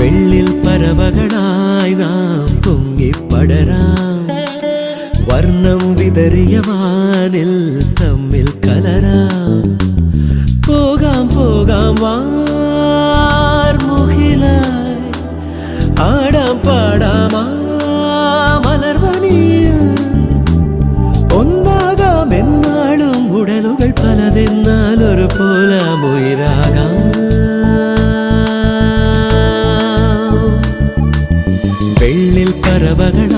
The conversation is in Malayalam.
വെള്ളിൽ പറവകളായി നാം പൊങ്ങിപ്പടരാം വർണ്ണം വിതറിയ വാനിൽ തമ്മിൽ കലരാം പോകാം പോകാം വാർമുകിലായി ആടാം പാടാം മലർവനിയിൽ ഒന്നാകാം എന്നാളും ഉടലുകൾ പലതെന്നാൽ ഒരു പോലാമുയിരാകാം വെള്ളിൽ പറവകളായി